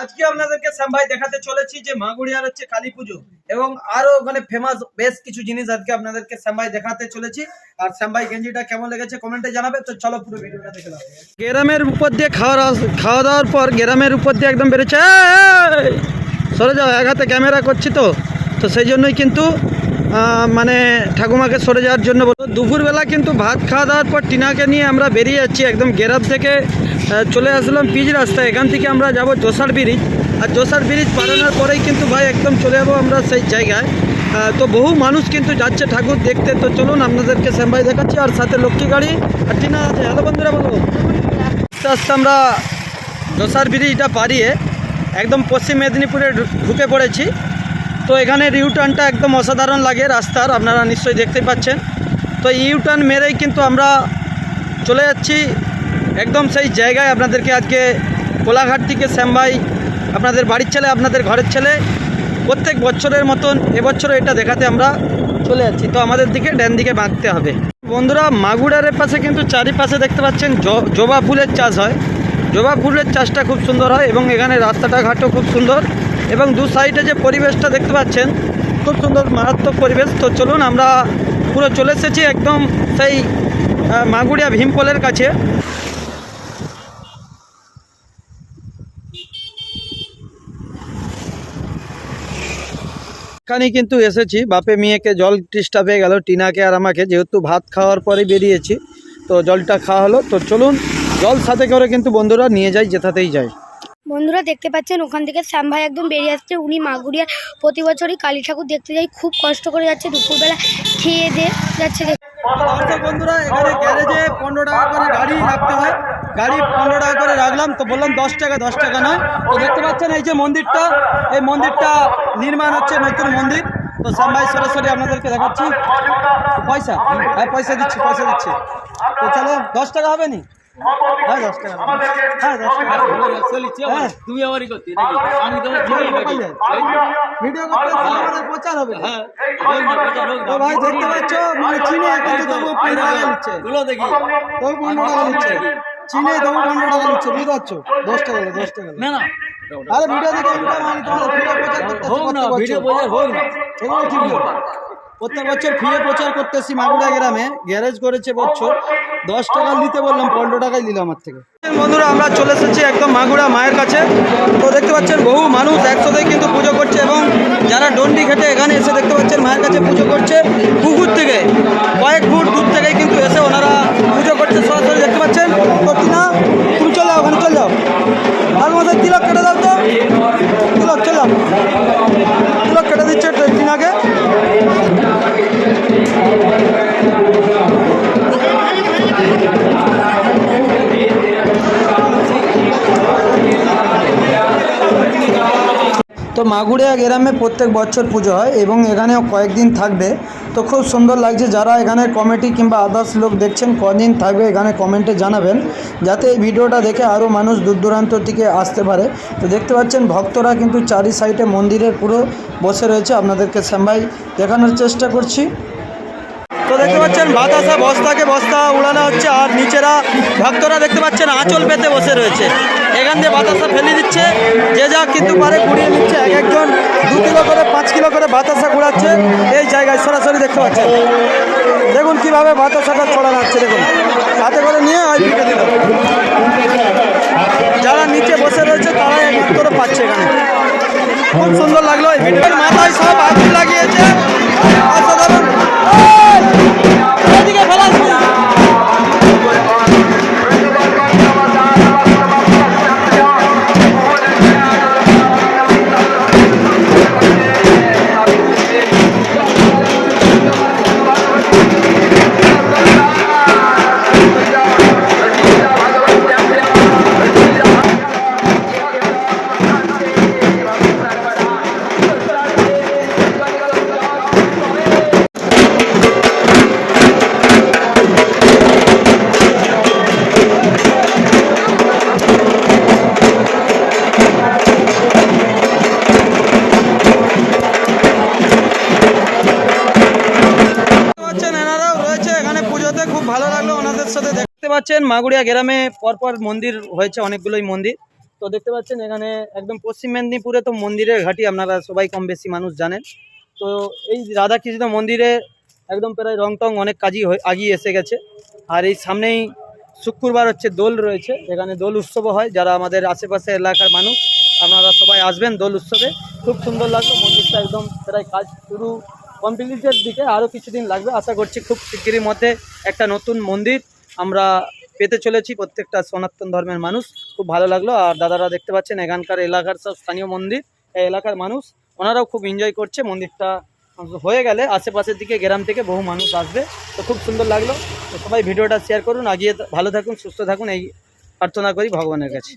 আজকে আপনাদেরকে শ্যাম ভাই দেখাতে চলেছি যে মাগুড়িয়ার হচ্ছে কালী পুজো এবং আরো ওখানে ফেমাস বেশ কিছু জিনিস আজকে আপনাদেরকে শ্যাম ভাই দেখাতে চলেছি। আর শ্যাম ভাই গেঞ্জিটা কেমন লেগেছে কমেন্টে জানাবে। তো চলো পুরো ভিডিওটা দেখে নাও। গ্রামের উপর দিয়ে খাওয়া দাওয়ার পর গ্রামের উপর দিয়ে একদম বেরোচ্ছে, সরে যাও, এক হাতে ক্যামেরা করছি তো তো সেই জন্যই কিন্তু মানে ঠাকুমাকে সরে যাওয়ার জন্য বলো। দুপুরবেলা কিন্তু ভাত খাওয়া দাওয়ার পর টিনাকে নিয়ে আমরা বেরিয়ে যাচ্ছি একদম গ্রাম থেকে। চলে আসলাম পিচ রাস্তায়, এখান থেকে আমরা যাব জোসার ব্রিজ। আর জোসার ব্রিজ পারানোর পরেই কিন্তু ভাই একদম চলে যাবো আমরা সেই জায়গায়। তো বহু মানুষ কিন্তু যাচ্ছে ঠাকুর দেখতে। তো চলুন আপনাদেরকে শ্যাম ভাই দেখাচ্ছি, আর সাথে লক্ষ্মী গাড়ি আর টিনা আছে। হ্যালো বন্ধুরা, বলো। আস্তে আস্তে আমরা জোসার ব্রিজটা পারিয়ে একদম পশ্চিম মেদিনীপুরে ঢুকে পড়েছি। তো এখানে ইউটার্নটা একদম অসাধারণ লাগে রাস্তার, আপনারা নিশ্চয়ই দেখতে পাচ্ছেন। তো ইউটার্ন মেরেই কিন্তু আমরা চলে যাচ্ছি একদম সেই জায়গায়। আপনাদেরকে আজকে কোলাঘাট থেকে শ্যাম ভাই, আপনাদের বাড়ির ছেলে, আপনাদের ঘরের ছেলে, প্রত্যেক বছরের মতন এবছরও এটা দেখাতে আমরা চলে যাচ্ছি। তো আমাদের দিকে ডান দিকে বাঁকতে হবে। বন্ধুরা, মাগুরারের পাশে কিন্তু চারিপাশে দেখতে পাচ্ছেন জবা ফুলের চাষ হয়। জবা ফুলের চাষটা খুব সুন্দর হয় এবং এখানে রাস্তাটা ঘাটও খুব সুন্দর এবং দু সাইডে যে পরিবেশটা দেখতে পাচ্ছেন খুব সুন্দর মারাত্মক পরিবেশ। তো চলুন আমরা পুরো চলে এসেছি একদম সেই মাগুড়িয়া ভীমপোলের কাছে। এখানে কিন্তু এসেছি, বাপে মেয়েকে জল তৃষ্ণা পেয়ে গেল, টিনাকে আর আমাকে, যেহেতু ভাত খাওয়ার পরে বেরিয়েছি তো জলটা খাওয়া হলো। তো চলুন জল সাথে করে কিন্তু বন্ধুরা নিয়ে যাই, যেটাতেই যাই। বন্ধুরা দেখতে পাচ্ছেন ওখান থেকে শ্যাম ভাই একদম বেরিয়ে আসছে। উনি মাগুড়িয়ার প্রতি বছরই কালী ঠাকুর দেখতে যাই, খুব কষ্ট করে যাচ্ছে, দুপুরবেলা খেয়ে দিয়ে যাচ্ছে। বন্ধুরা, এখানে গ্যারেজে 15 টাকা করে গাড়ি রাখতে হয়, গাড়ি 15 টাকা করে রাখলাম। তো বললাম 10 টাকা নয়। তো দেখতে পাচ্ছেন এই যে মন্দিরটা, এই মন্দিরটা নির্মাণ হচ্ছে, নতুন মন্দির। তো শ্যাম ভাই সরাসরি আপনাদেরকে দেখাচ্ছি। পয়সা, হ্যাঁ পয়সা দিচ্ছি। তো চলো 10 টাকা হবে নি? হ্যাঁ 10 টাকা, হ্যাঁ 10 টাকা। তুমি আমারই করতে ভিডিও করতে আমাদের প্রচার হবে। তো ভাই দেখতে পাচ্ছ, মানে চিনে কিন্তু তবু 15 টাকা নিচ্ছে, দেখি তবু 15 টাকা নিচ্ছে, চিনে তবু 15 টাকা নিচ্ছে, বুঝতে পারছো? 10 টাকা, 10 টাকা না না। আরে ভিডিও দেখে ভিডিও প্রচার করতে হোক না, ভিডিও প্রচার হোক না, এগুলো ঠিক না। প্রত্যেক বছর ফ্রি প্রচার করতেছি মাগুড়া গ্রামে, গ্যারেজ করেছে বছর 10 টাকা দিতে বললাম, 15 টাকাই নিল আমার থেকে। বন্ধুরা, আমরা চলে এসেছি একদম মাগুড়া মায়ের কাছে। তো দেখতে পাচ্ছেন বহু মানুষ একসাথে কিন্তু পুজো করছে এবং যারা ডন্ডি খেটে এখানে এসে দেখতে পাচ্ছেন মায়ের কাছে পুজো করছে, পুকুর থেকে কয়েক ফুট দূর থেকেই কিন্তু এসে ওনারা পুজো করছে সরাসরি দেখতে পাচ্ছেন। তো টিনা, তুমি চলে যাও, ওখানে চলে যাও, আর মধ্যে তিলক কেটে দাও। তো তিলক চলে যাও, তিলক কেটে দিচ্ছে টিনাকে। তো মাগুড়িয়া গ্রামে প্রত্যেক বছর পুজো হয় এবং এখানেও কয়েকদিন থাকবে। তো খুব সুন্দর লাগছে। যারা এখানে কমিটি কিংবা আদার্স লোক দেখছেন কদিন থাকবে এখানে কমেন্টে জানাবেন, যাতে এই ভিডিওটা দেখে আরও মানুষ দূর দূরান্ত থেকে আসতে পারে। তো দেখতে পাচ্ছেন ভক্তরা কিন্তু চারি সাইডে মন্দিরের পুরো বসে রয়েছে, আপনাদেরকে শ্যাম ভাই দেখানোর চেষ্টা করছি। তো দেখতে পাচ্ছেন বাতাসা বস্তাকে বস্তা উড়ানো হচ্ছে, আর নিচেরা ভক্তরা দেখতে পাচ্ছেন আঁচল পেতে বসে রয়েছে। এখান দিয়ে বাতাসা ফেলে দিচ্ছে, যে যা কিন্তু পারে কুড়িয়ে নিচ্ছে। এক একজন 2 কিলো করে 5 কিলো করে বাতাসা কুড়াচ্ছে এই জায়গায়, সরাসরি দেখতে পাচ্ছেন। দেখুন কীভাবে বাতাসাটা ছড়ানো হচ্ছে, দেখুন হাতে করে নিয়ে ওই পিঠে দিল। যারা নিচে বসে রয়েছে তারাই একমাত্র পাচ্ছে এখানে। খুব সুন্দর লাগলো। এই ভিডিওর মাথায় সব আগুন লাগিয়েছে, অসাধারণ। এদিকে ফেলা ভালো লাগলো ওনাদের সাথে। দেখতে পাচ্ছেন মাগুড়িয়া গ্রামে পরপর মন্দির হয়েছে, অনেকগুলোই মন্দির। তো দেখতে পাচ্ছেন এখানে একদম পশ্চিম মেদিনীপুরে তো মন্দিরের ঘাঁটি, আপনারা সবাই কম বেশি মানুষ জানেন। তো এই রাধাকৃষ্ণ মন্দিরে একদম প্রায় রং টং অনেক কাজই আগিয়ে এসে গেছে। আর এই সামনেই শুক্রবার হচ্ছে দোল রয়েছে, এখানে দোল উৎসবও হয়। যারা আমাদের আশেপাশে এলাকার মানুষ আপনারা সবাই আসবেন দোল উৎসবে। খুব সুন্দর লাগলো মন্দিরটা, একদম প্রায় কাজ শুরু কমপ্লিটের দিকে, আরও কিছুদিন লাগবে। আশা করছি খুব শিগগিরই মধ্যে একটা নতুন মন্দির আমরা পেতে চলেছি প্রত্যেকটা সনাতন ধর্মের মানুষ। খুব ভালো লাগলো। আর দাদারা দেখতে পাচ্ছেন এখানকার এলাকার সব স্থানীয় মন্দির, এই এলাকার মানুষ ওনারাও খুব এনজয় করছে। মন্দিরটা হয়ে গেলে আশেপাশের দিকে গ্রাম থেকে বহু মানুষ আসবে। তো খুব সুন্দর লাগলো। তো সবাই ভিডিওটা শেয়ার করুন, আগিয়ে ভালো থাকুন, সুস্থ থাকুন, এই প্রার্থনা করি ভগবানের কাছে।